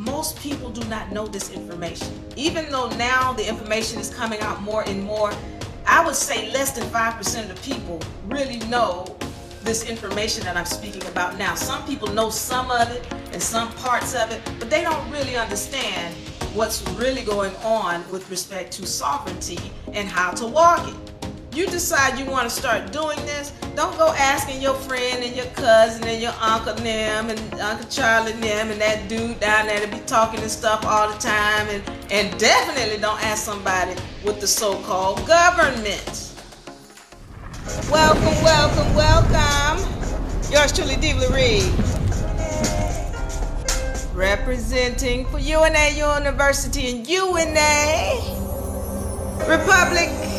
Most people do not know this information. Even though now the information is coming out more and more, I would say less than 5% of the people really know this information that I'm speaking about now. Some people know some of it and some parts of it, but they don't really understand what's really going on with respect to sovereignty and how to walk it. You decide you want to start doing this, don't go asking your friend and your cousin and your uncle them and Uncle Charlie them and that dude down there to be talking and stuff all the time, and definitely don't ask somebody with the so-called government. Welcome, welcome, welcome. Yours truly, Diva Reed. Representing for UNA University and UNARepublic.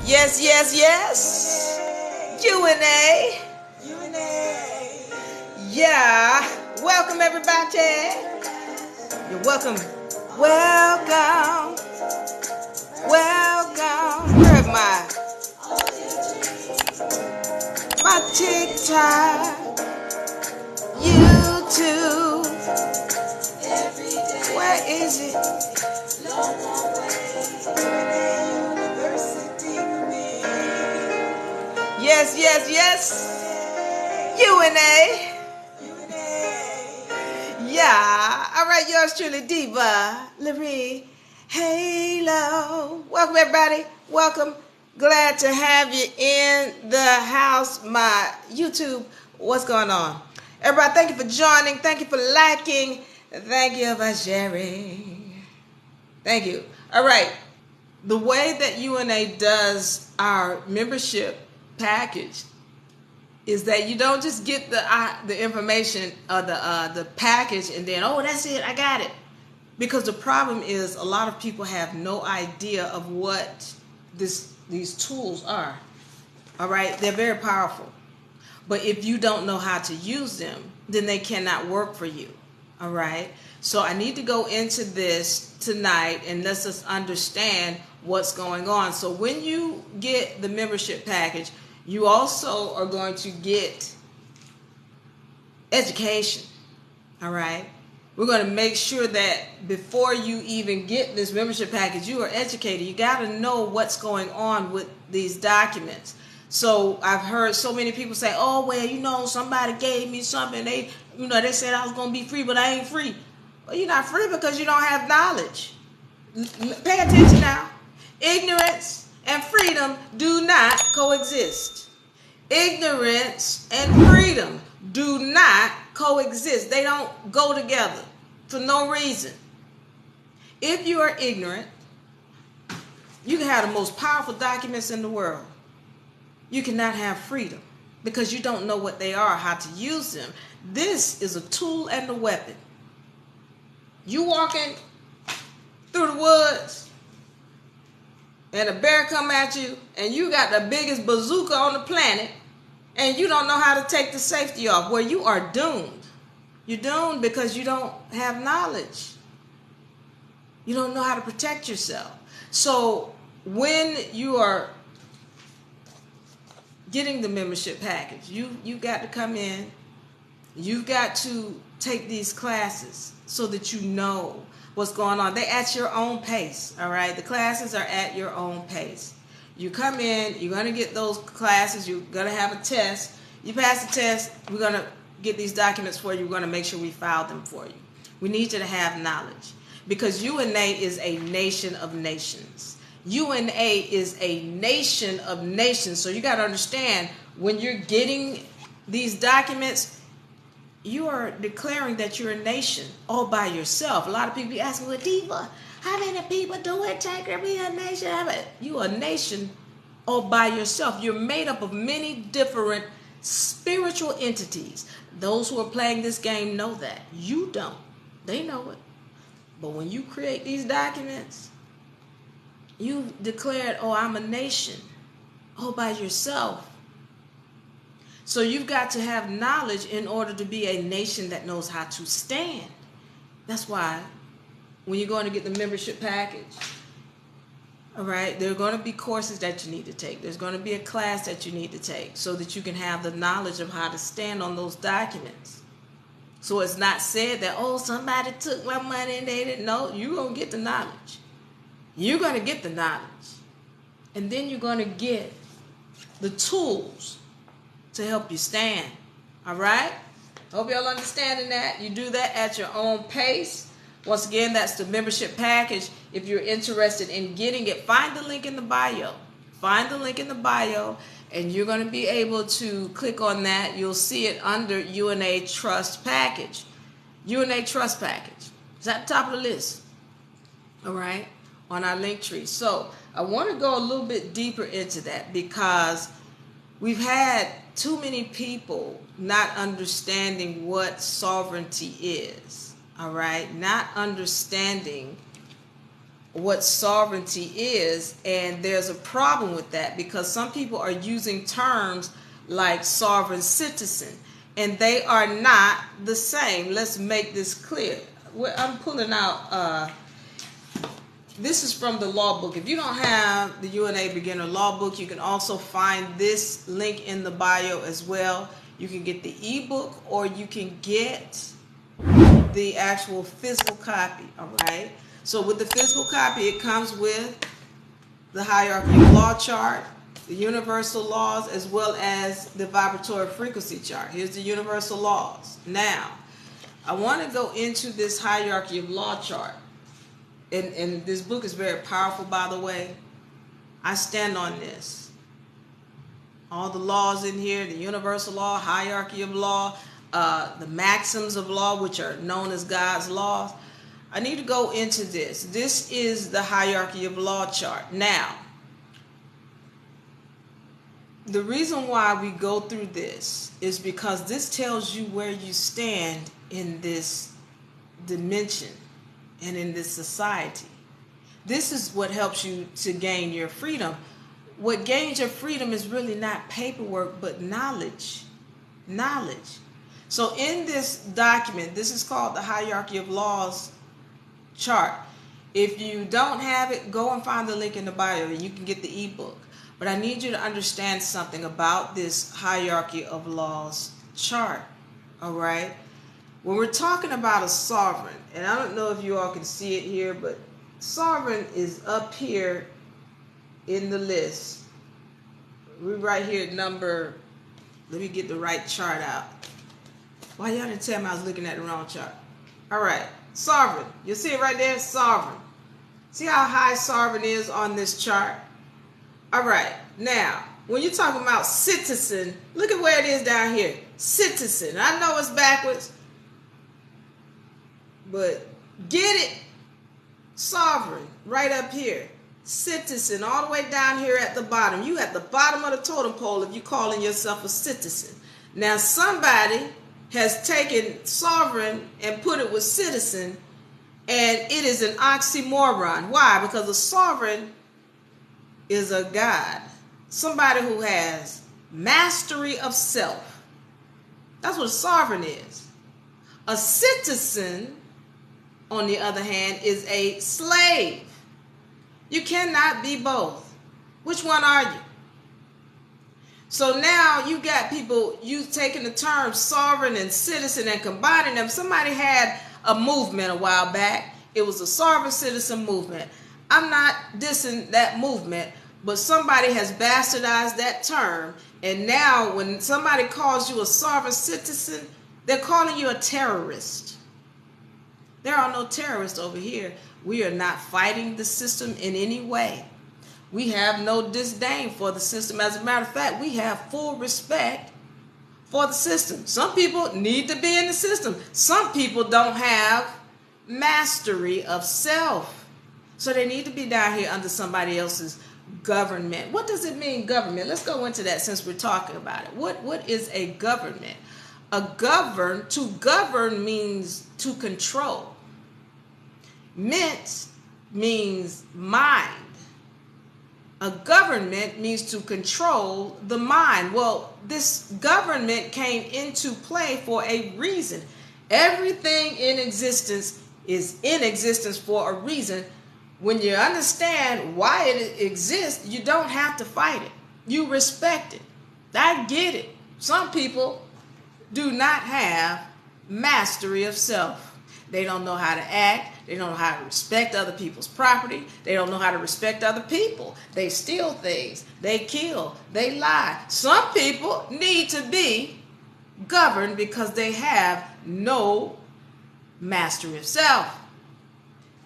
Yes, yes, yes. UNA. Yeah. Welcome, everybody. You're welcome. Welcome. Welcome. Where am I? My TikTok. YouTube. Where is it? Yes, yes, yes. UNA. Yeah. All right, yours truly, Diva Laree. Hello. Welcome, everybody. Welcome. Glad to have you in the house. My YouTube. What's going on? Everybody, thank you for joining. Thank you for liking. Thank you for sharing. Thank you. All right. The way that UNA does our membership package is that you don't just get the information of the package and then, oh, that's it, I got it. Because the problem is a lot of people have no idea of what these tools are. All right, they're very powerful. But if you don't know how to use them, then they cannot work for you. All right. So I need to go into this tonight and let's just understand what's going on. So when you get the membership package, you also are going to get education. All right. We're going to make sure that before you even get this membership package, you are educated. You got to know what's going on with these documents. So I've heard so many people say, oh, well, somebody gave me something. They said I was going to be free, but I ain't free. Well, you're not free because you don't have knowledge. Pay attention now. Ignorance and freedom do not coexist. Ignorance and freedom do not coexist. They don't go together for no reason. If you are ignorant, you can have the most powerful documents in the world. You cannot have freedom because you don't know what they are, how to use them. This is a tool and a weapon. You walking through the woods and a bear come at you and you got the biggest bazooka on the planet and you don't know how to take the safety off. Well, you are doomed. You're doomed because you don't have knowledge. You don't know how to protect yourself. So when you are getting the membership package, you got to come in. You've got to take these classes so that you know what's going on. They're at your own pace, all right? The classes are at your own pace. You come in, you're going to get those classes, you're going to have a test. You pass the test, we're going to get these documents for you. We're going to make sure we file them for you. We need you to have knowledge because UNA is a nation of nations. UNA is a nation of nations. So you got to understand, when you're getting these documents, you are declaring that you're a nation all by yourself. A lot of people be asking, well, Diva, how many people do it take to be a nation? You are a nation all by yourself. You're made up of many different spiritual entities. Those who are playing this game know that. You don't. They know it. But when you create these documents, you declared, oh, I'm a nation all by yourself. So you've got to have knowledge in order to be a nation that knows how to stand. That's why when you're going to get the membership package, all right, there are going to be courses that you need to take. There's going to be a class that you need to take so that you can have the knowledge of how to stand on those documents. So it's not said that, oh, somebody took my money and they didn't know. You're going to get the knowledge. You're going to get the knowledge. And then you're going to get the tools to help you stand. All right? Hope y'all understanding that. You do that at your own pace. Once again, that's the membership package. If you're interested in getting it, find the link in the bio. Find the link in the bio, and you're going to be able to click on that. You'll see it under UNA Trust Package. UNA Trust Package. It's at the top of the list. All right? On our link tree. So I want to go a little bit deeper into that because we've had too many people not understanding what sovereignty is. All right? Not understanding what sovereignty is, and there's a problem with that because some people are using terms like sovereign citizen, and they are not the same. Let's make this clear. I'm pulling out this is from the law book. If you don't have the UNA Beginner Law Book, you can also find this link in the bio as well. You can get the ebook or you can get the actual physical copy. All right. So with the physical copy, it comes with the hierarchy of law chart, the universal laws, as well as the vibratory frequency chart. Here's the universal laws. Now, I want to go into this hierarchy of law chart. And this book is very powerful, by the way. I stand on this. All the laws in here, the universal law, hierarchy of law, the maxims of law, which are known as God's laws. I need to go into this. This is the hierarchy of law chart. Now, the reason why we go through this is because this tells you where you stand in this dimension and in this society. This is what helps you to gain your freedom. What gains your freedom is really not paperwork, but knowledge. Knowledge. So in this document, this is called the hierarchy of laws chart. If you don't have it, go and find the link in the bio and you can get the ebook. But I need you to understand something about this hierarchy of laws chart. All right? When we're talking about a sovereign, and I don't know if you all can see it here, but sovereign is up here in the list. We're right here at number, let me get the right chart out. Why y'all didn't tell me I was looking at the wrong chart? All right, sovereign. You see it right there? Sovereign. See how high sovereign is on this chart? All right, now, when you're talking about citizen, look at where it is down here. Citizen. I know it's backwards, but get it? Sovereign, right up here. Citizen, all the way down here at the bottom. You at the bottom of the totem pole if you're calling yourself a citizen. Now, somebody has taken sovereign and put it with citizen, and it is an oxymoron. Why? Because a sovereign is a god. Somebody who has mastery of self. That's what a sovereign is. A citizen, on the other hand, is a slave. You cannot be both. Which one are you? So now you got people, you taking the terms sovereign and citizen and combining them. Somebody had a movement a while back. It was a sovereign citizen movement. I'm not dissing that movement, but somebody has bastardized that term. And now when somebody calls you a sovereign citizen, they're calling you a terrorist. There are no terrorists over here. We are not fighting the system in any way. We have no disdain for the system. As a matter of fact, we have full respect for the system. Some people need to be in the system. Some people don't have mastery of self. So they need to be down here under somebody else's government. What does it mean, government? Let's go into that since we're talking about it. What is a government? To govern means to control. Ment means mind. A government means to control the mind. Well, this government came into play for a reason. Everything in existence is in existence for a reason. When you understand why it exists, you don't have to fight it. You respect it. I get it. Some people do not have mastery of self. They don't know how to act. They don't know how to respect other people's property. They don't know how to respect other people. They steal things. They kill. They lie. Some people need to be governed because they have no mastery of self.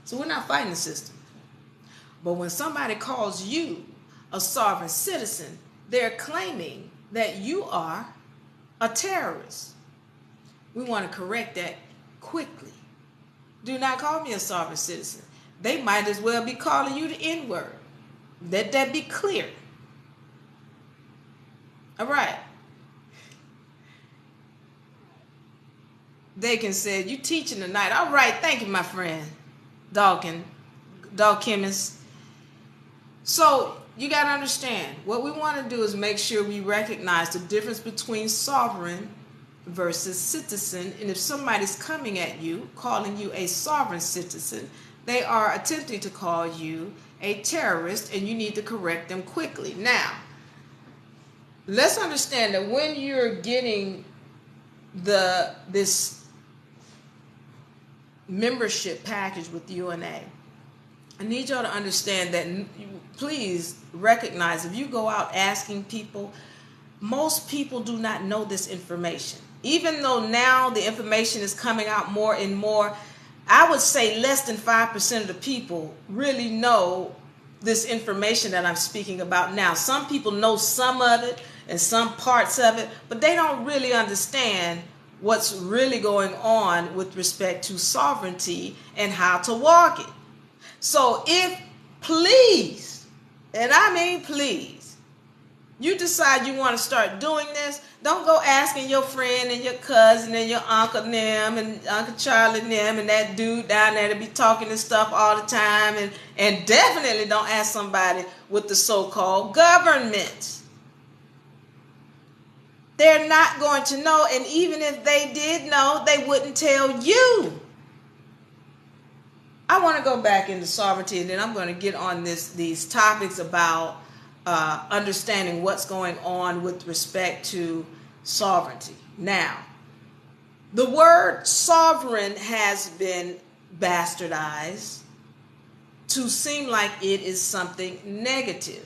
So we're not fighting the system. But when somebody calls you a sovereign citizen, they're claiming that you are a terrorist. We want to correct that quickly. Do not call me a sovereign citizen. They might as well be calling you the N-word. Let that be clear. All right. They can say, you teaching tonight. All right, thank you, my friend. Dog chemist. So you got to understand, what we want to do is make sure we recognize the difference between sovereign versus citizen. And if somebody's coming at you, calling you a sovereign citizen, they are attempting to call you a terrorist, and you need to correct them quickly. Now, let's understand that when you're getting this membership package with UNA, I need y'all to understand that, please recognize, if you go out asking people, most people do not know this information. Even though now the information is coming out more and more, I would say less than 5% of the people really know this information that I'm speaking about now. Some people know some of it and some parts of it, but they don't really understand what's really going on with respect to sovereignty and how to walk it. So if, please, and I mean please, you decide you want to start doing this, don't go asking your friend and your cousin and your uncle them and Uncle Charlie them and that dude down there to be talking and stuff all the time, and definitely don't ask somebody with the so-called government. They're not going to know, and even if they did know, they wouldn't tell you. I want to go back into sovereignty, and then I'm going to get on these topics about understanding what's going on with respect to sovereignty. Now, the word sovereign has been bastardized to seem like it is something negative,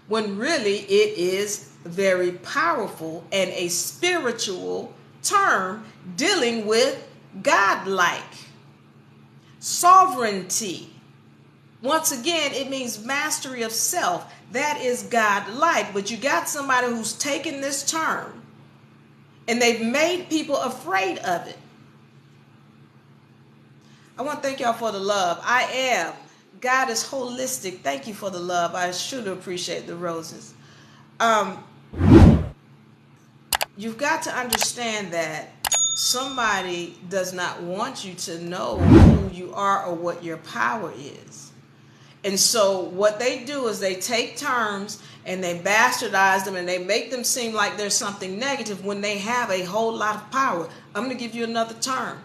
when really it is very powerful and a spiritual term dealing with godlike sovereignty. Once again, it means mastery of self. That is God-like. But you got somebody who's taken this term and they've made people afraid of it. I want to thank y'all for the love. I am. God is holistic. Thank you for the love. I sure appreciate the roses. You've got to understand that somebody does not want you to know who you are or what your power is. And so what they do is they take terms and they bastardize them and they make them seem like there's something negative when they have a whole lot of power. I'm going to give you another term.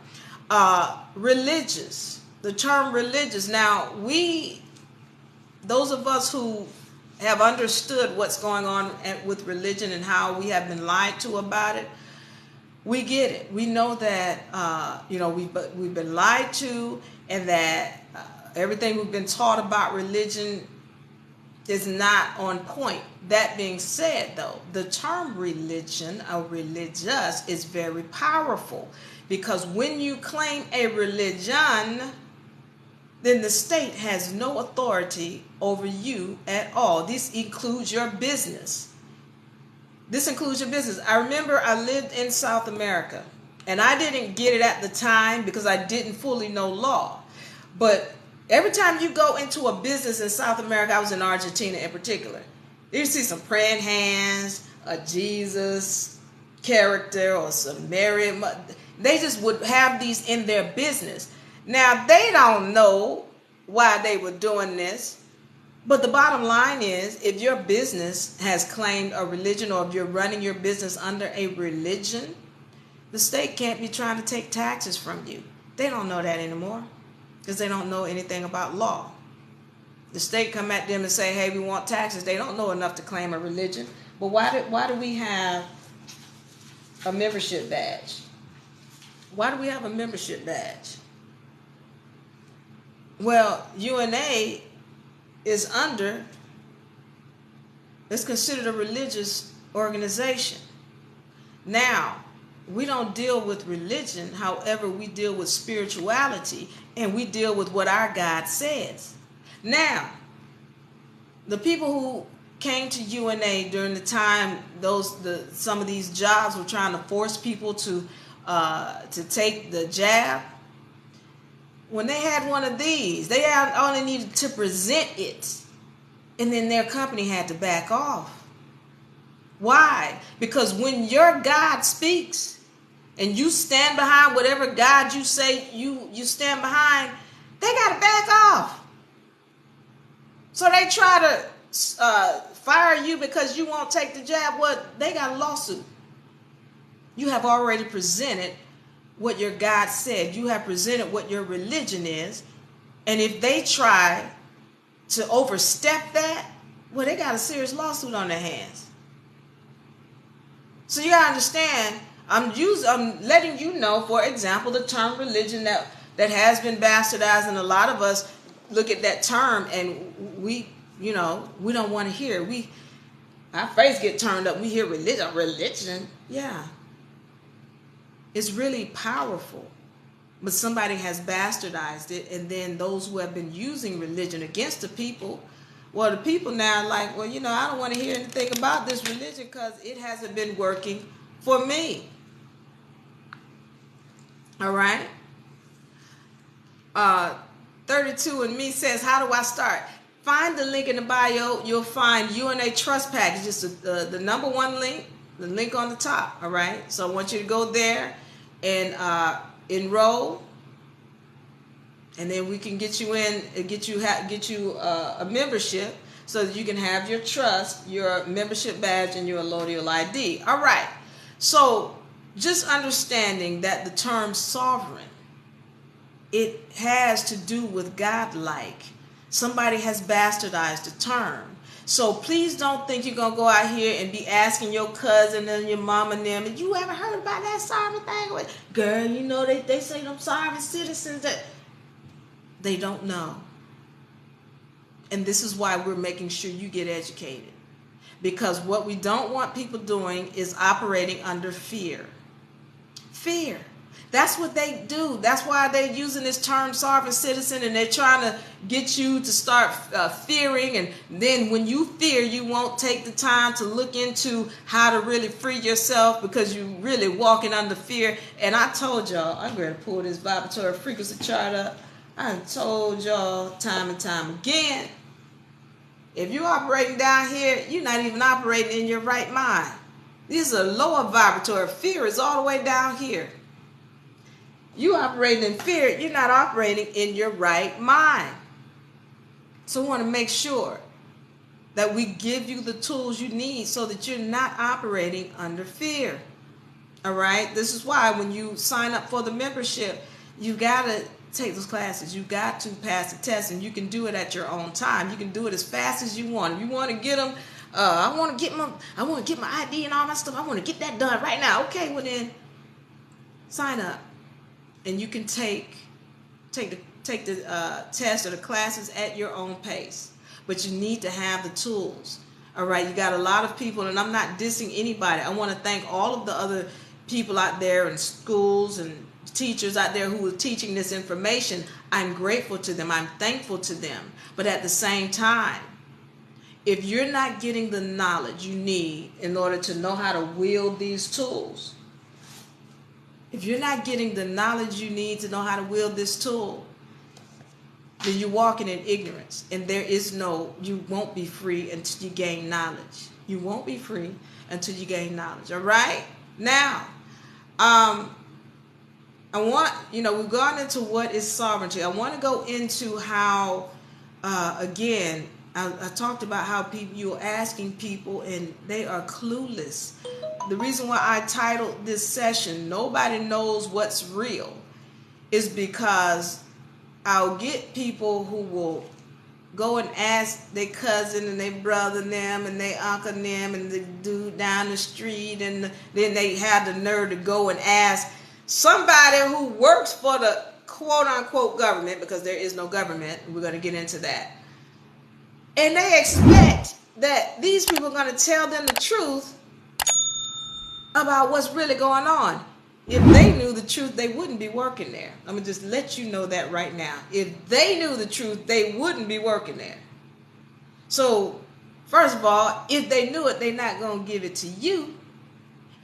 Religious. The term religious. Now, those of us who have understood what's going on with religion and how we have been lied to about it, we get it. We know that, we've been lied to, and that everything we've been taught about religion is not on point. That being said, though, the term religion or religious is very powerful, because when you claim a religion, then the state has no authority over you at all. This includes your business. I remember I lived in South America, and I didn't get it at the time because I didn't fully know law. But every time you go into a business in South America, I was in Argentina in particular, you see some praying hands, a Jesus character, or some Mary. They just would have these in their business. Now, they don't know why they were doing this, but the bottom line is, if your business has claimed a religion, or if you're running your business under a religion, the state can't be trying to take taxes from you. They don't know that anymore because they don't know anything about law. The state come at them and say, hey, we want taxes. They don't know enough to claim a religion. But why do we have a membership badge? Why do we have a membership badge? Well, UNA is it's considered a religious organization. Now, we don't deal with religion, however, we deal with spirituality, and we deal with what our God says. Now, the people who came to UNA during the time some of these jobs were trying to force people to take the jab, when they had one of these, they only needed to present it, and then their company had to back off. Why? Because when your God speaks and you stand behind whatever God you say you stand behind, they got to back off. So they try to fire you because you won't take the jab. Well, they got a lawsuit. You have already presented what your God said. You have presented what your religion is. And if they try to overstep that, well, they got a serious lawsuit on their hands. So you gotta understand, I'm letting you know, for example, the term religion that has been bastardized, and a lot of us look at that term and we don't want to hear it. Our face get turned up. We hear religion. Yeah. It's really powerful. But somebody has bastardized it, and then those who have been using religion against the people, well, the people now are like, well, I don't want to hear anything about this religion because it hasn't been working for me. All right? 32 and me says, how do I start? Find the link in the bio. You'll find UNA Trust Package. Just the number one link, the link on the top. All right? So I want you to go there and enroll. And then we can get you in, get you a membership so that you can have your trust, your membership badge, and your allodial ID. All right. So just understanding that the term sovereign, it has to do with godlike. Somebody has bastardized the term. So please don't think you're going to go out here and be asking your cousin and your mom and them, you ever heard about that sovereign thing? Girl, they say them sovereign citizens that... They don't know. And this is why we're making sure you get educated. Because what we don't want people doing is operating under fear. Fear. That's what they do. That's why they're using this term sovereign citizen, and they're trying to get you to start fearing. And then when you fear, you won't take the time to look into how to really free yourself because you're really walking under fear. And I told y'all, I'm going to pull this vibratory frequency chart up. I told y'all time and time again, if you're operating down here, you're not even operating in your right mind. This is a lower vibratory. Fear is all the way down here. You operating in fear, you're not operating in your right mind. So I want to make sure that we give you the tools you need so that you're not operating under fear. All right? This is why when you sign up for the membership, you got to take those classes. You got to pass the test, and you can do it at your own time. You can do it as fast as you want. If you want to get them, I want to get my ID and all that stuff. I want to get that done right now. Okay, well then, sign up, and you can take the test or the classes at your own pace. But you need to have the tools. All right, you got a lot of people, and I'm not dissing anybody. I want to thank all of the other people out there in schools and teachers out there who are teaching this information. I'm grateful to them. I'm thankful to them. But at the same time, if you're not getting the knowledge you need in order to know how to wield these tools, if you're not getting the knowledge you need to know how to wield this tool, then you're walking in ignorance. And you won't be free until you gain knowledge. You won't be free until you gain knowledge. All right? Now, we've gone into what is sovereignty. I want to go into how, again, I talked about how you're asking people and they are clueless. The reason why I titled this session, Nobody Knows What's Real, is because I'll get people who will go and ask their cousin and their brother and them and their uncle and them and the dude down the street, and then they have the nerve to go and ask somebody who works for the quote unquote government, because there is no government, we're going to get into that, and they expect that these people are going to tell them the truth about what's really going on. If they knew the truth, they wouldn't be working there. I'm going to just let you know that right now. If they knew the truth, they wouldn't be working there. So, first of all, if they knew it, they're not going to give it to you.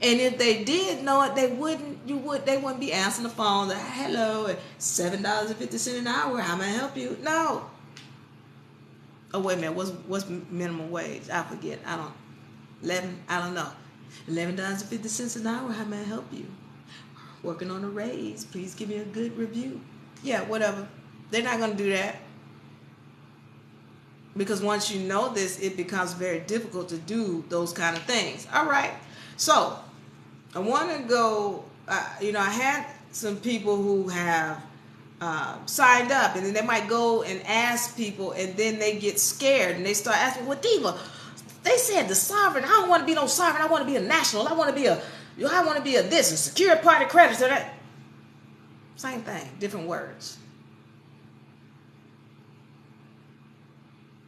And if they did know it, they wouldn't be answering the phone, like, hello, at $7.50 an hour, how may I help you? No. Oh, wait a minute, what's minimum wage? I forget. I don't know. $11.50 an hour, how may I help you? Working on a raise, please give me a good review. Yeah, whatever. They're not going to do that. Because once you know this, it becomes very difficult to do those kind of things. All right. So, I want to go, I had some people who have signed up, and then they might go and ask people, and then they get scared, and they start asking, well, Diva, they said the sovereign, I don't want to be no sovereign, I want to be a national, I want to be a this, a secure party creditor, that. Same thing, different words.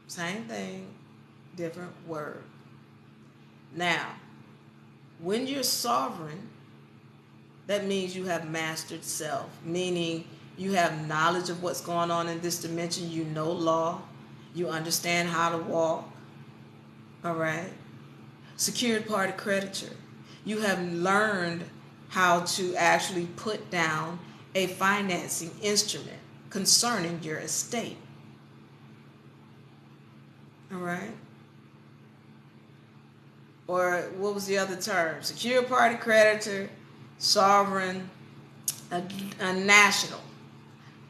Same thing, different word. Now, when you're sovereign, that means you have mastered self, meaning you have knowledge of what's going on in this dimension. You know law. You understand how to walk. All right? Secured party creditor. You have learned how to actually put down a financing instrument concerning your estate. All right? Or what was the other term? Secure party creditor, sovereign, a national.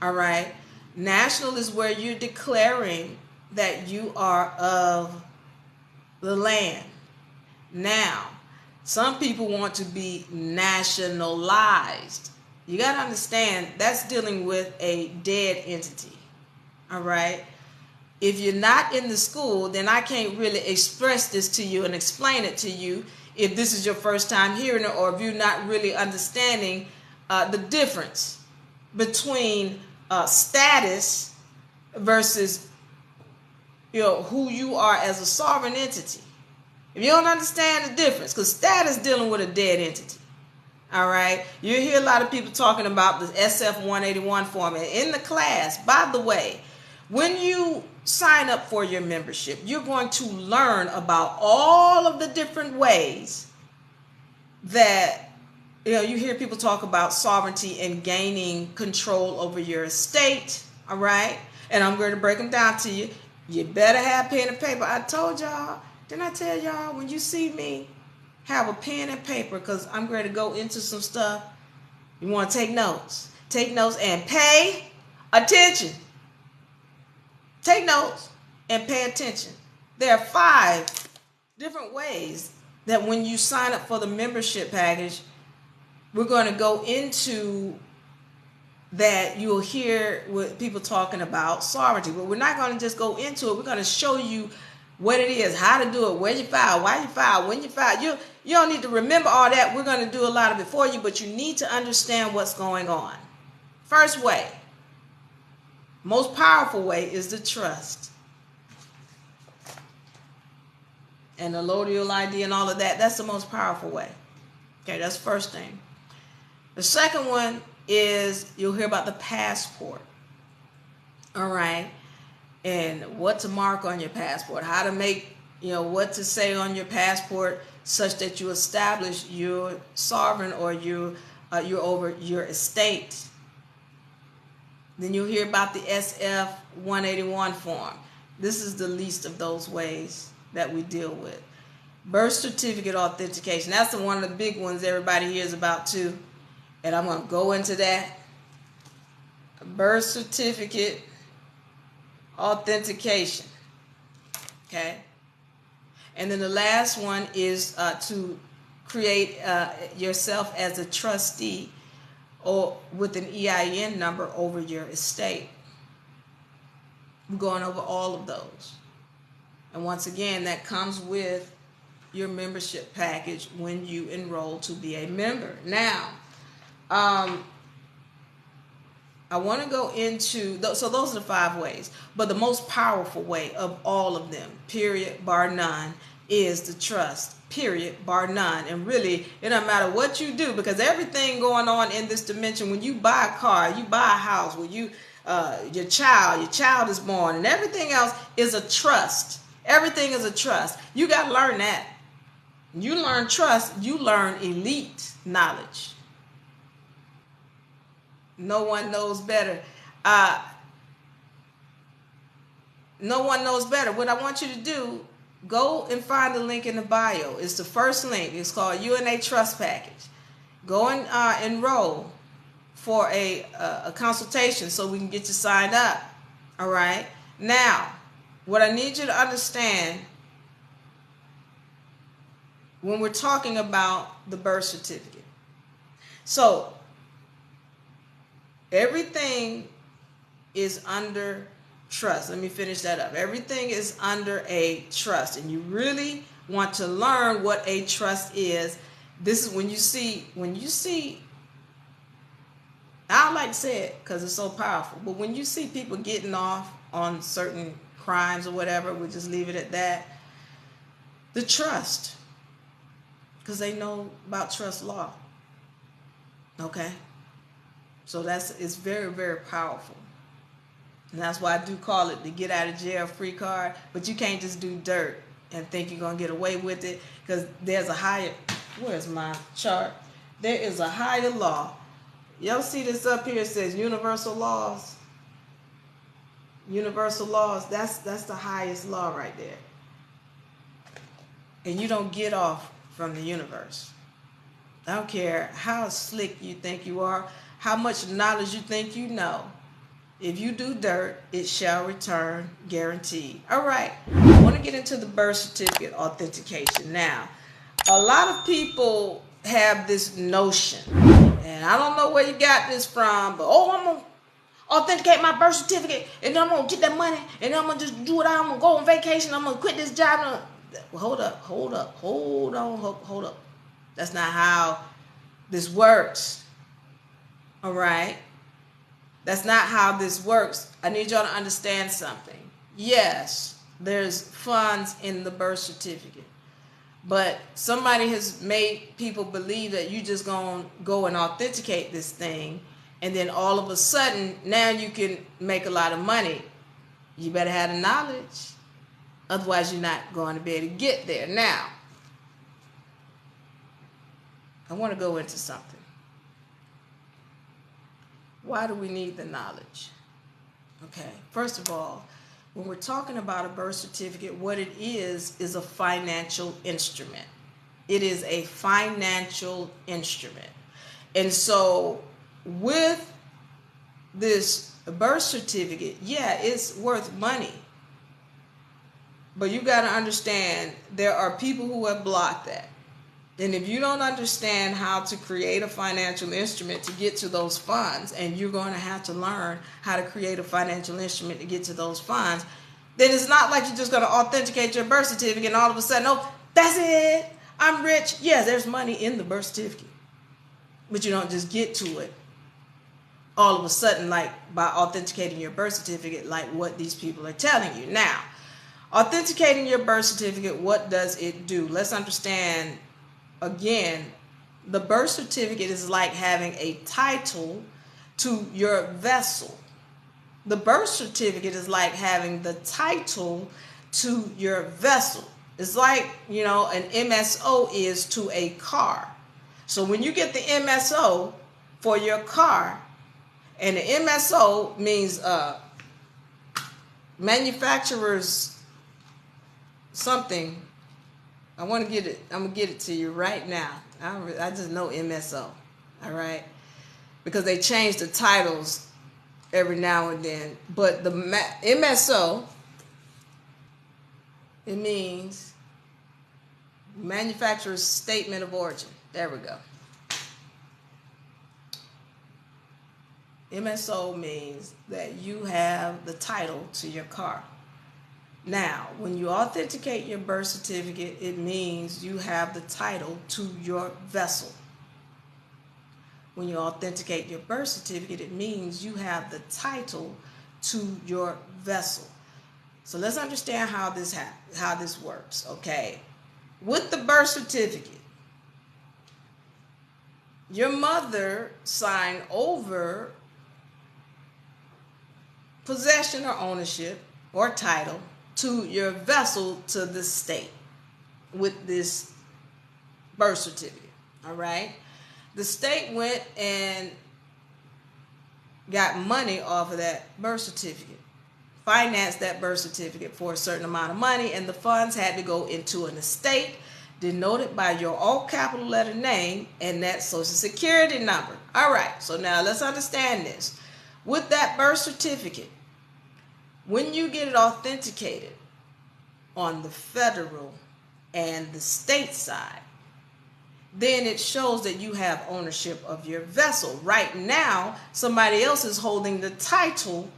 All right? National is where you're declaring that you are of the land. Now, some people want to be nationalized. You got to understand that's dealing with a dead entity. All right? If you're not in the school, then I can't really express this to you and explain it to you if this is your first time hearing it, or if you're not really understanding the difference between status versus who you are as a sovereign entity. If you don't understand the difference, because status is dealing with a dead entity. All right? You hear a lot of people talking about the SF-181 form. And in the class, by the way, when you sign up for your membership, you're going to learn about all of the different ways that you hear people talk about sovereignty and gaining control over your estate. All right? And I'm going to break them down to you. You better have pen and paper. I told y'all, didn't I tell y'all, when you see me, have a pen and paper, because I'm going to go into some stuff. You want to take notes. Take notes and pay attention. Take notes and pay attention. There are 5 different ways that when you sign up for the membership package, we're going to go into that. You'll hear what people talking about sovereignty, but we're not going to just go into it. We're going to show you what it is, how to do it, where you file, why you file, when you file. You don't need to remember all that. We're going to do a lot of it for you, but you need to understand what's going on. First way, most powerful way, is the trust. And the allodial ID and all of that, that's the most powerful way. Okay, that's the first thing. The second one is you'll hear about the passport. All right. And what to mark on your passport, how to make, what to say on your passport such that you establish your sovereign or you're over your estate. Then you'll hear about the SF-181 form. This is the least of those ways that we deal with. Birth certificate authentication. That's one of the big ones everybody hears about too. And I'm going to go into that. Birth certificate authentication. Okay. And then the last one is to create yourself as a trustee or with an EIN number over your estate. I'm going over all of those. And once again, that comes with your membership package when you enroll to be a member. Now, I want to go into, so those are the 5 ways, but the most powerful way of all of them, period, bar none, is the trust, period, bar none. And really, it doesn't matter what you do, because everything going on in this dimension, when you buy a car, you buy a house, when you, your child is born, and everything else is a trust. Everything is a trust. You got to learn that. You learn trust, you learn elite knowledge. No one knows better. No one knows better. What I want you to do, go and find the link in the bio. It's the first link. It's called UNA Trust Package. Go and enroll for a consultation so we can get you signed up. All right. Now, what I need you to understand when we're talking about the birth certificate. So, everything is under trust. Let me finish that up. Everything is under a trust, and you really want to learn what a trust is. This is when you see, I don't like to say it because it's so powerful, but when you see people getting off on certain crimes or whatever, we'll just leave it at that. The trust, because they know about trust law. Okay? So it's very, very powerful. And that's why I do call it the get out of jail free card. But you can't just do dirt and think you're going to get away with it, because there's a higher, where's my chart? There is a higher law. Y'all see this up here? It says universal laws. Universal laws, that's the highest law right there. And you don't get off from the universe. I don't care how slick you think you are, how much knowledge you think you know. If you do dirt, it shall return, guaranteed. All right, I want to get into the birth certificate authentication. Now, a lot of people have this notion, and I don't know where you got this from, but I'm going to authenticate my birth certificate, and then I'm going to get that money, and then I'm going to just do it. I'm going to go on vacation. I'm going to quit this job. Well, hold up. That's not how this works. All right? That's not how this works. I need y'all to understand something. Yes, there's funds in the birth certificate, but somebody has made people believe that you just gonna go and authenticate this thing, and then all of a sudden now you can make a lot of money. You better have the knowledge, otherwise you're not going to be able to get there. Now, I want to go into something. Why do we need the knowledge? Okay, first of all, when we're talking about a birth certificate, what it is a financial instrument. It is a financial instrument. And so with this birth certificate, yeah, it's worth money. But you got to understand, there are people who have blocked that. And if you don't understand how to create a financial instrument to get to those funds, and you're going to have to learn how to create a financial instrument to get to those funds, then it's not like you're just going to authenticate your birth certificate and all of a sudden, oh, that's it, I'm rich. Yeah, there's money in the birth certificate, but you don't just get to it all of a sudden, like by authenticating your birth certificate, like what these people are telling you. Now, authenticating your birth certificate, what does it do? Let's understand. Again, the birth certificate is like having a title to your vessel. The birth certificate is like having the title to your vessel. It's like, an MSO is to a car. So when you get the MSO for your car, and the MSO means manufacturer's something. I want to get it. I'm going to get it to you right now. I just know MSO. All right? Because they change the titles every now and then. But the MSO, it means manufacturer's statement of origin. There we go. MSO means that you have the title to your car. Now, when you authenticate your birth certificate, it means you have the title to your vessel. when you authenticate your birth certificate, it means you have the title to your vessel. So let's understand how this works, okay? With the birth certificate, your mother signed over possession or ownership or title to your vessel to the state with this birth certificate, all right? The state went and got money off of that birth certificate, financed that birth certificate for a certain amount of money, and the funds had to go into an estate denoted by your all capital letter name and that social security number. All right, so now let's understand this. With that birth certificate, when you get it authenticated on the federal and the state side, then it shows that you have ownership of your vessel. Right now, somebody else is holding the title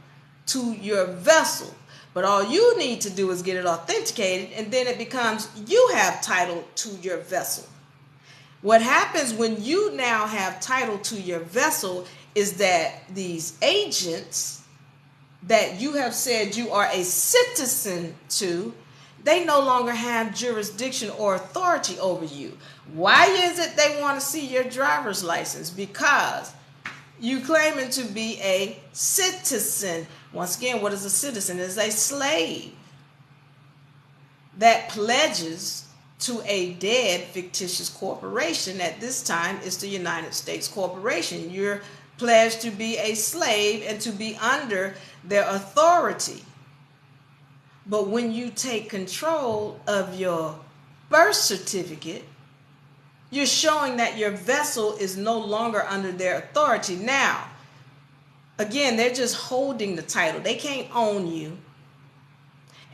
to your vessel. But all you need to do is get it authenticated, and then it becomes you have title to your vessel. What happens when you now have title to your vessel is that these agents that you have said you are a citizen to, they no longer have jurisdiction or authority over you. Why is it they want to see your driver's license? Because you claiming to be a citizen. Once again, what is a citizen? It's a slave that pledges to a dead fictitious corporation. At this time, it's the United States Corporation. You're pledged to be a slave and to be under their authority. But when you take control of your birth certificate, you're showing that your vessel is no longer under their authority. Now, again, they're just holding the title. They can't own you.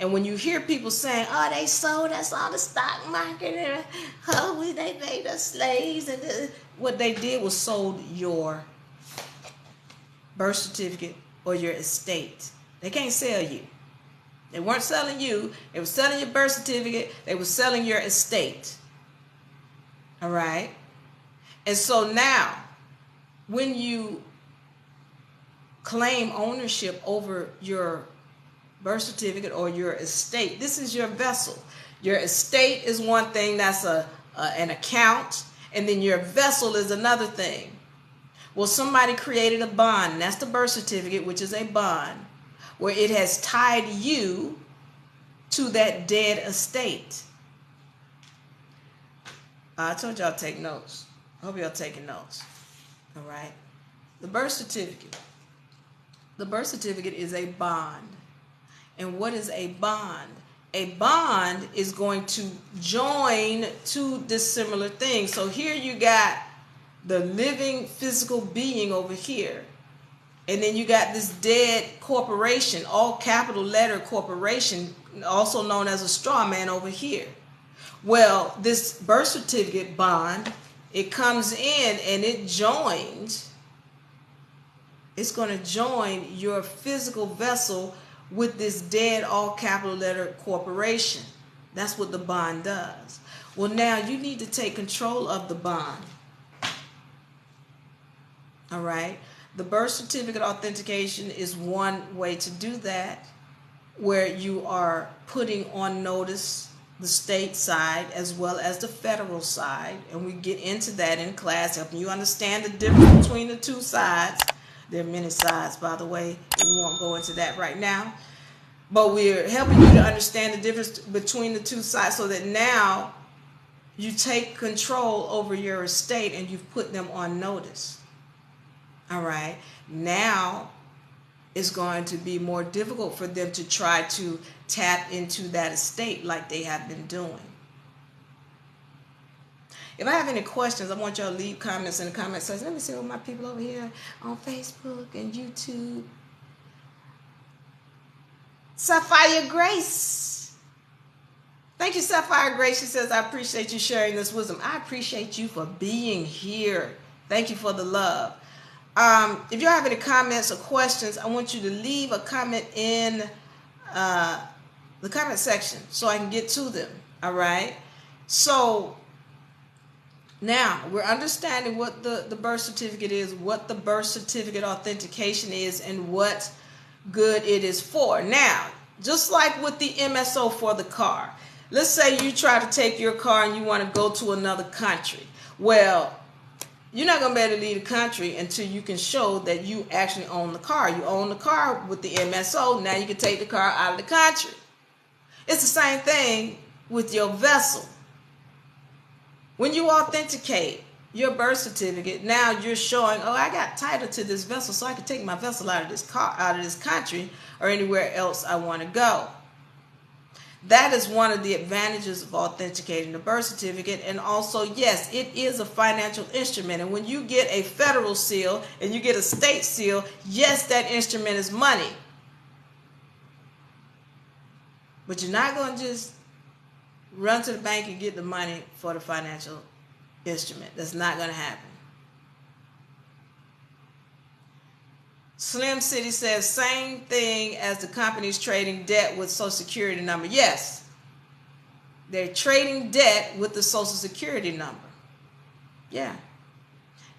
And when you hear people saying, oh, they sold us on the stock market, and oh, they made us slaves, and what they did was sold your birth certificate or your estate. They can't sell you. They weren't selling you. They were selling your birth certificate. They were selling your estate. All right? And so now, when you claim ownership over your birth certificate or your estate, this is your vessel. Your estate is one thing, that's an account, and then your vessel is another thing. Well, somebody created a bond, and that's the birth certificate, which is a bond, where it has tied you to that dead estate. I told y'all to take notes. I hope y'all taking notes. All right. The birth certificate. The birth certificate is a bond. And what is a bond? A bond is going to join two dissimilar things. So here you got the living physical being over here. And then you got this dead corporation, all capital letter corporation, also known as a straw man over here. Well, this birth certificate bond, it comes in and it joins. It's going to join your physical vessel with this dead all capital letter corporation. That's what the bond does. Well, now you need to take control of the bond. All right. The birth certificate authentication is one way to do that, where you are putting on notice the state side as well as the federal side. And we get into that in class, helping you understand the difference between the two sides. There are many sides, by the way. We won't go into that right now. But we're helping you to understand the difference between the two sides so that now you take control over your estate and you've put them on notice. All right. Now it's going to be more difficult for them to try to tap into that estate like they have been doing. If I have any questions, I want y'all to leave comments in the comment section. Let me see what my people over here on Facebook and YouTube. Sapphire Grace. Thank you, Sapphire Grace. She says, I appreciate you sharing this wisdom. I appreciate you for being here. Thank you for the love. If you have any comments or questions, I want you to leave a comment in the comment section so I can get to them. All right. So Now, we're understanding what the birth certificate is, what the birth certificate authentication is, and what good it is for. Now, just like with the MSO for the car, let's say you try to take your car and you want to go to another country. Well, you're not going to be able to leave the country until you can show that you actually own the car. You own the car with the MSO. Now you can take the car out of the country. It's the same thing with your vessel. When you authenticate your birth certificate, now you're showing, oh, I got title to this vessel, so I can take my vessel out of this country or anywhere else I want to go. That is one of the advantages of authenticating the birth certificate. And also, yes, it is a financial instrument. And when you get a federal seal and you get a state seal, yes, that instrument is money. But you're not going to just run to the bank and get the money for the financial instrument. That's not going to happen. Slim City says, same thing as the companies trading debt with Social Security number. Yes, they're trading debt with the Social Security number. Yeah.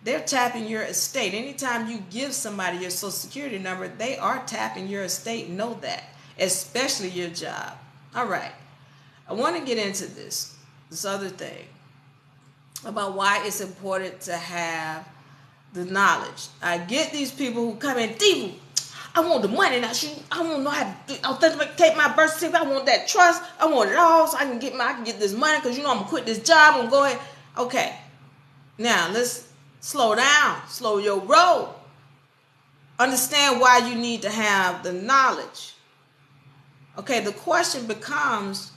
They're tapping your estate. Anytime you give somebody your Social Security number, they are tapping your estate. Know that, especially your job. All right. I want to get into this other thing about why it's important to have the knowledge. I get these people who come in, Diva, I want the money now. I want to know how to authenticate my birth certificate. I want that trust. I want it all so I can get this money because I'm gonna quit this job. I'm going. Okay, now let's slow down, slow your roll. Understand why you need to have the knowledge. Okay, the question becomes,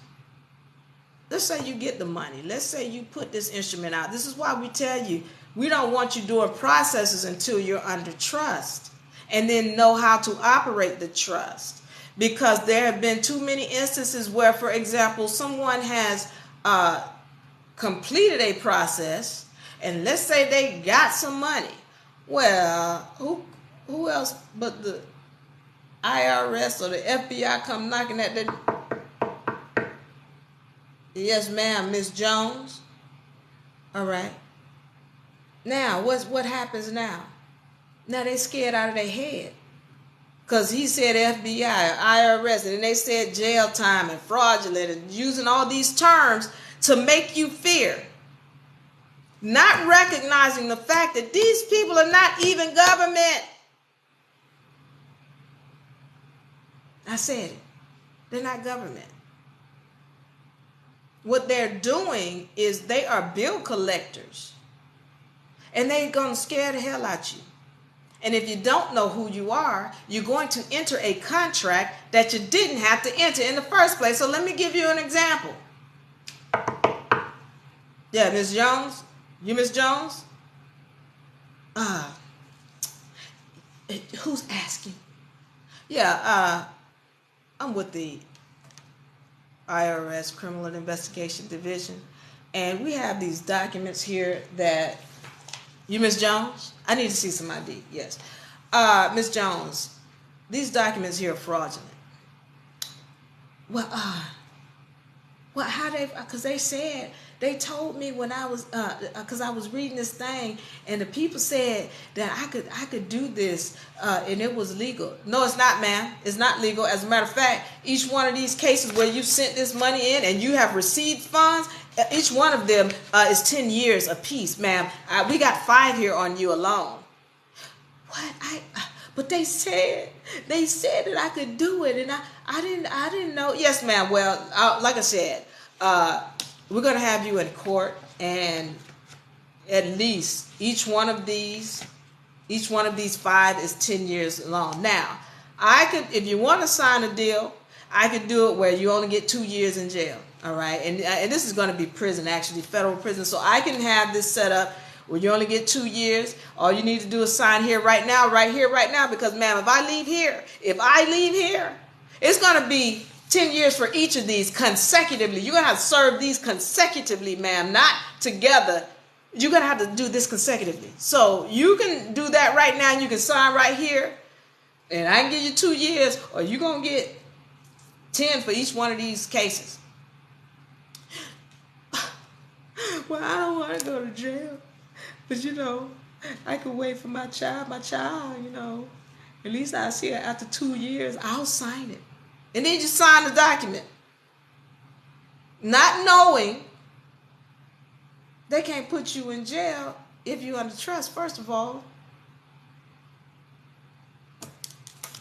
let's say you get the money. Let's say you put this instrument out. This is why we tell you, we don't want you doing processes until you're under trust and then know how to operate the trust. Because there have been too many instances where, for example, someone has completed a process and let's say they got some money. Well, who else but the IRS or the FBI come knocking at the... Yes, ma'am, Miss Jones. All right. Now, what happens now? Now they scared out of their head. Because he said FBI, IRS, and then they said jail time and fraudulent and using all these terms to make you fear. Not recognizing the fact that these people are not even government. I said it. They're not government. What they're doing is they are bill collectors. And they're going to scare the hell out you. And if you don't know who you are, you're going to enter a contract that you didn't have to enter in the first place. So let me give you an example. Yeah, Miss Jones? You Miss Jones? Who's asking? Yeah, I'm with the IRS Criminal Investigation Division. And we have these documents here that... You Miss Jones? I need to see some ID. Yes. Miss Jones, these documents here are fraudulent. Well, how they, because they said, they told me when I was, because I was reading this thing and the people said that I could do this and it was legal. No, it's not, ma'am. It's not legal. As a matter of fact, each one of these cases where you sent this money in and you have received funds, each one of them is 10 years apiece, ma'am. We got 5 here on you alone. What? But they said that I could do it, and I didn't know. Yes, ma'am. Well, like I said, we're gonna have you in court, and at least each one of these 5 is 10 years long. Now, I could, if you want to sign a deal, I could do it where you only get 2 years in jail. All right, and this is going to be prison, actually, federal prison. So I can have this set up where you only get 2 years. All you need to do is sign here right now, right here, right now. Because, ma'am, if I leave here, it's going to be 10 years for each of these consecutively. You're going to have to serve these consecutively, ma'am, not together. You're going to have to do this consecutively. So you can do that right now, and you can sign right here. And I can give you 2 years, or you're going to get 10 for each one of these cases. Well, I don't want to go to jail. But, I could wait for my child, At least I'll see it after 2 years. I'll sign it. And then you sign the document. Not knowing they can't put you in jail if you're under trust, first of all.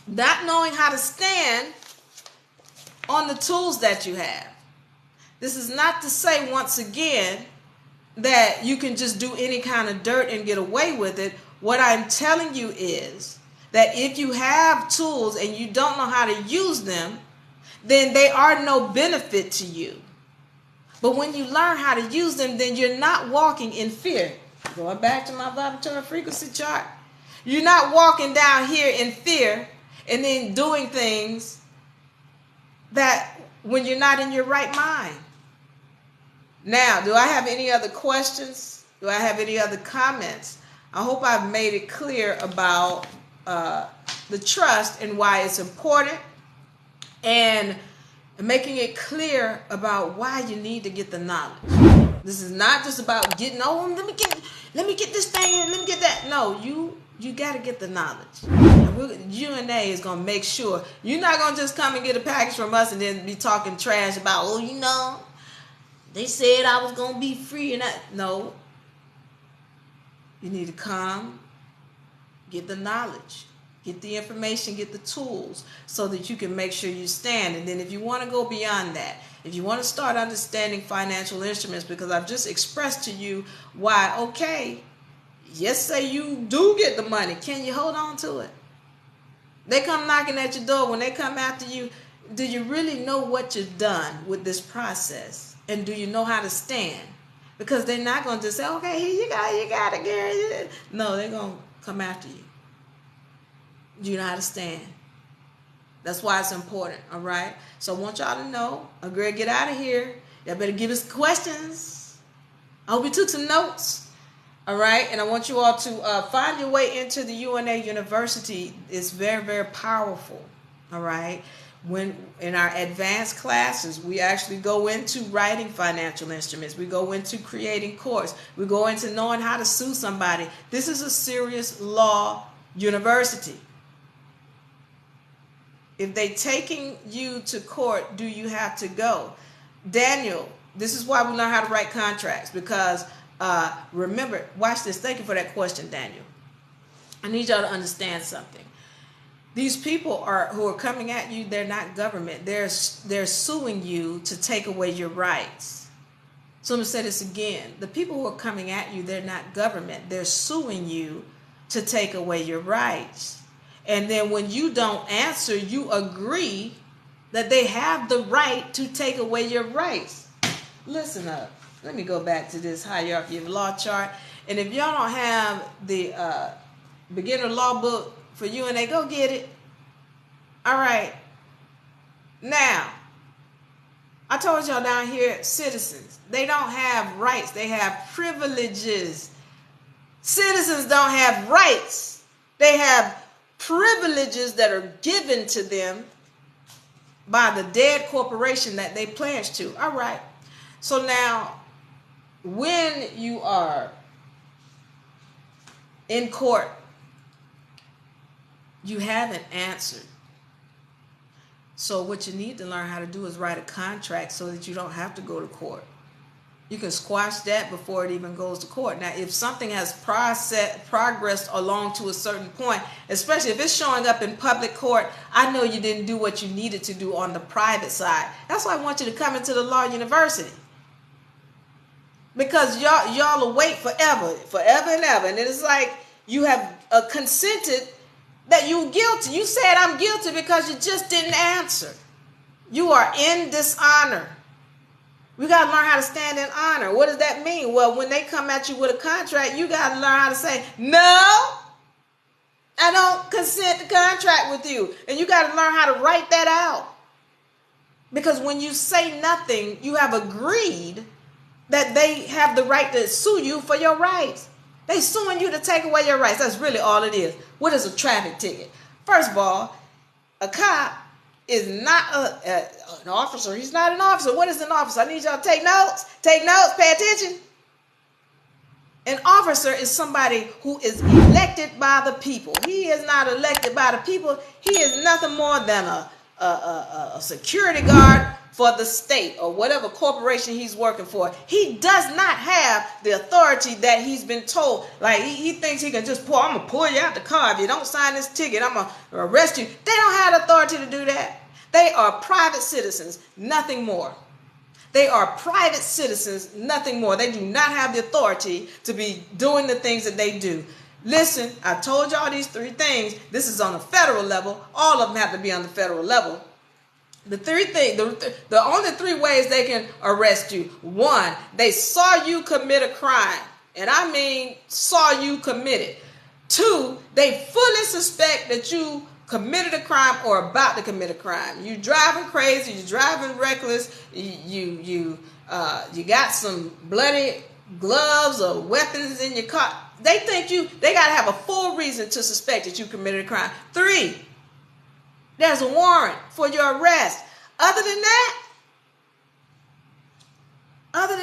Not knowing how to stand on the tools that you have. This is not to say, once again, that you can just do any kind of dirt and get away with it. What I'm telling you is that if you have tools and you don't know how to use them, then they are no benefit to you. But when you learn how to use them, then you're not walking in fear. Going back to my vibratory frequency chart, you're not walking down here in fear and then doing things that when you're not in your right mind. Now, do I have any other questions? Do I have any other comments? I hope I've made it clear about the trust and why it's important, and making it clear about why you need to get the knowledge. This is not just about getting, let me get this thing, let me get that. No, you got to get the knowledge. UNA is going to make sure you're not going to just come and get a package from us and then be talking trash about, they said I was going to be free. No. You need to come, get the knowledge, get the information, get the tools so that you can make sure you stand. And then if you want to go beyond that, if you want to start understanding financial instruments, because I've just expressed to you why, okay, yes, say you do get the money. Can you hold on to it? They come knocking at your door. When they come after you, do you really know what you've done with this process? And do you know how to stand? Because they're not going to just say, okay, here you got it, Gary. No, they're going to come after you. Do you know how to stand? That's why it's important, all right? So I want y'all to know, agree, get out of here. Y'all better give us questions. I hope you took some notes, all right? And I want you all to find your way into the UNA University. It's very, very powerful, all right? When in our advanced classes, we actually go into writing financial instruments. We go into creating course. We go into knowing how to sue somebody. This is a serious law university. If they taking you to court, do you have to go? Daniel, this is why we learn how to write contracts, because remember, watch this. Thank you for that question, Daniel. I need y'all to understand something. These people who are coming at you, they're not government. They're suing you to take away your rights. So I'm going to say this again. The people who are coming at you, they're not government. They're suing you to take away your rights. And then when you don't answer, you agree that they have the right to take away your rights. Listen up. Let me go back to this hierarchy of law chart. And if y'all don't have the beginner law book for UNA, go get it. All right. Now, I told y'all down here, citizens, they don't have rights. They have privileges. Citizens don't have rights. They have privileges that are given to them by the dead corporation that they pledged to. All right. So now, when you are in court, you haven't answered. So what you need to learn how to do is write a contract so that you don't have to go to court. You can squash that before it even goes to court. Now, if something has progressed along to a certain point, especially if it's showing up in public court, I know you didn't do what you needed to do on the private side. That's why I want you to come into the law university. Because y'all will wait forever and ever. And it's like you have consented that you're guilty. You said I'm guilty because you just didn't answer. You are in dishonor. We got to learn how to stand in honor. What does that mean? Well, when they come at you with a contract, you got to learn how to say, no, I don't consent to contract with you. And you got to learn how to write that out. Because when you say nothing, you have agreed that they have the right to sue you for your rights. They suing you to take away your rights. That's really all it is. What is a traffic ticket? First of all, a cop is not an officer. He's not an officer. What is an officer? I need y'all to take notes. Take notes. Pay attention. An officer is somebody who is elected by the people. He is not elected by the people. He is nothing more than a security guard for the state or whatever corporation he's working for. He does not have the authority that he's been told. Like he thinks he can just I'm going to pull you out the car. If you don't sign this ticket, I'm going to arrest you. They don't have the authority to do that. They are private citizens, nothing more. They are private citizens, nothing more. They do not have the authority to be doing the things that they do. Listen, I told y'all these 3 things. This is on a federal level. All of them have to be on the federal level. The only 3 ways they can arrest you. 1, they saw you commit a crime. And I mean saw you commit it. 2, they fully suspect that you committed a crime or about to commit a crime. You driving crazy, you driving reckless, you got some bloody gloves or weapons in your car. They think they got to have a full reason to suspect that you committed a crime. 3, there's a warrant for your arrest. Other than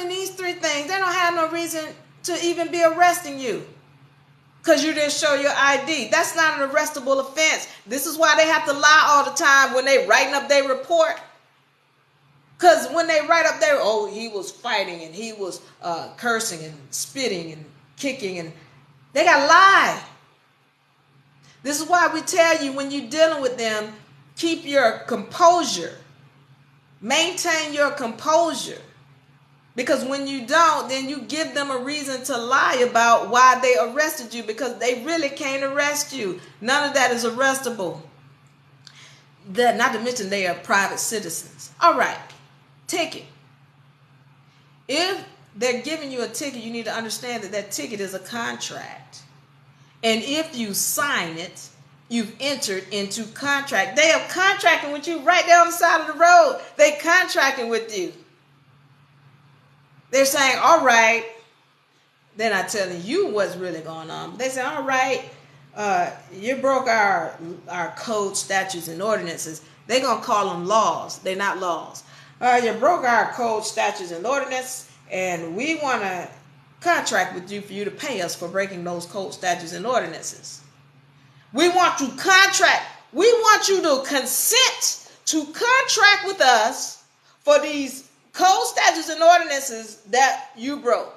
these 3 things, they don't have no reason to even be arresting you. Because you didn't show your ID. That's not an arrestable offense. This is why they have to lie all the time when they writing up their report. Because when they write up their, he was fighting and he was cursing and spitting and kicking, and they got to lie. This is why we tell you when you're dealing with them, keep your composure. Maintain your composure. Because when you don't, then you give them a reason to lie about why they arrested you, because they really can't arrest you. None of that is arrestable. Not to mention they are private citizens. All right, ticket. If they're giving you a ticket, you need to understand that ticket is a contract. And if you sign it, you've entered into contract. They are contracting with you right there on the side of the road. They contracting with you. They're saying, all right, they're not telling you what's really going on. They say, all right, you broke our code, statutes, and ordinances. They're going to call them laws. They're not laws. You broke our code, statutes, and ordinances, and we want to contract with you for you to pay us for breaking those code, statutes, and ordinances. We want to contract. We want you to consent to contract with us for these code, statutes, and ordinances that you broke.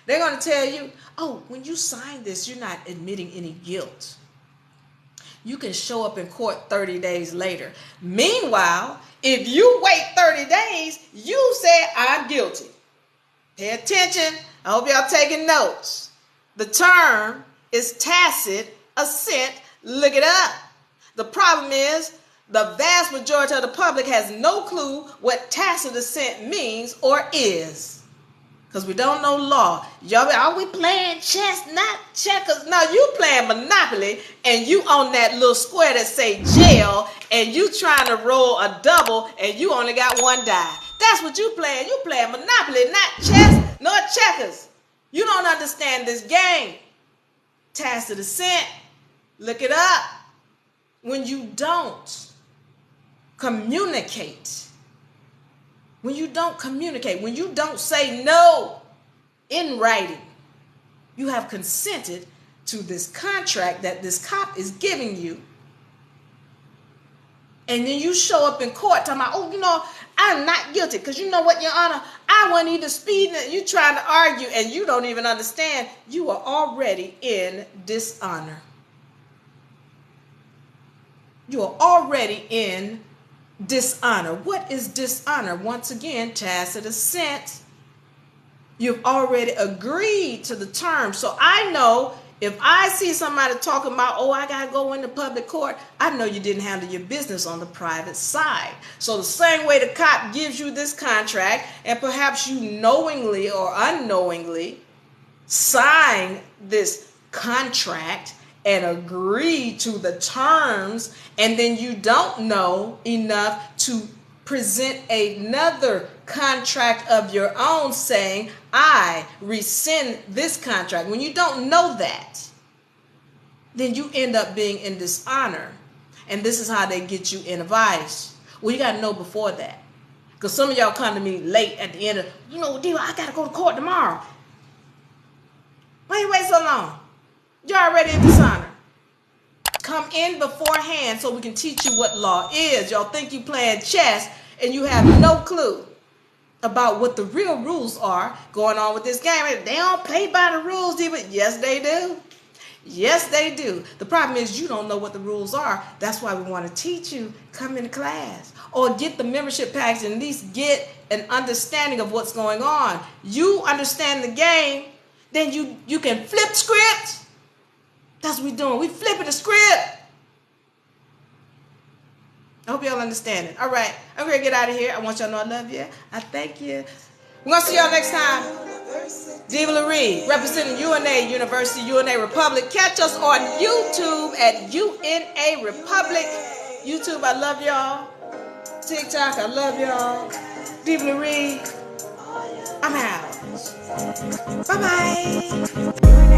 They're going to tell you, when you sign this, you're not admitting any guilt. You can show up in court 30 days later. Meanwhile, if you wait 30 days, you say, I'm guilty. Pay attention. I hope y'all taking notes. The term is tacit assent. Look it up. The problem is, the vast majority of the public has no clue what tacit assent means or is. Because we don't know law. Y'all, are we playing chess, not checkers? No, you playing Monopoly, and you on that little square that say jail, and you trying to roll a double, and you only got 1 die. That's what you playing. You playing Monopoly, not chess, nor checkers. You don't understand this game. Tacit assent. Look it up. When you don't communicate, when you don't say no in writing, you have consented to this contract that this cop is giving you. And then you show up in court talking about, I'm not guilty. Because you know what, Your Honor, I wasn't even speeding. You trying to argue and you don't even understand. You are already in dishonor. You are already in dishonor. What is dishonor? Once again, tacit assent. You've already agreed to the terms. So I know if I see somebody talking about, I got to go into public court, I know you didn't handle your business on the private side. So the same way the cop gives you this contract, and perhaps you knowingly or unknowingly sign this contract and agree to the terms, and then you don't know enough to present another contract of your own saying, I rescind this contract. When you don't know that, then you end up being in dishonor. And this is how they get you in a vice. Well, you got to know before that. Because some of y'all come to me late at the end of, Deal, I got to go to court tomorrow. Why you wait so long? You're already in dishonor. Come in beforehand so we can teach you what law is. Y'all think you playing chess and you have no clue about what the real rules are going on with this game. They don't play by the rules, even. Yes, they do. Yes, they do. The problem is you don't know what the rules are. That's why we want to teach you. Come into class or get the membership package and at least get an understanding of what's going on. You understand the game, then you can flip scripts. That's what we're doing. We flipping the script. I hope y'all understand it. All right, I'm going to get out of here. I want y'all to know I love you. I thank you. We're going to see y'all next time. Diva Marie, representing UNA University, UNARepublic. Catch us on YouTube at UNARepublic. YouTube, I love y'all. TikTok, I love y'all. Diva Marie, I'm out. Bye-bye.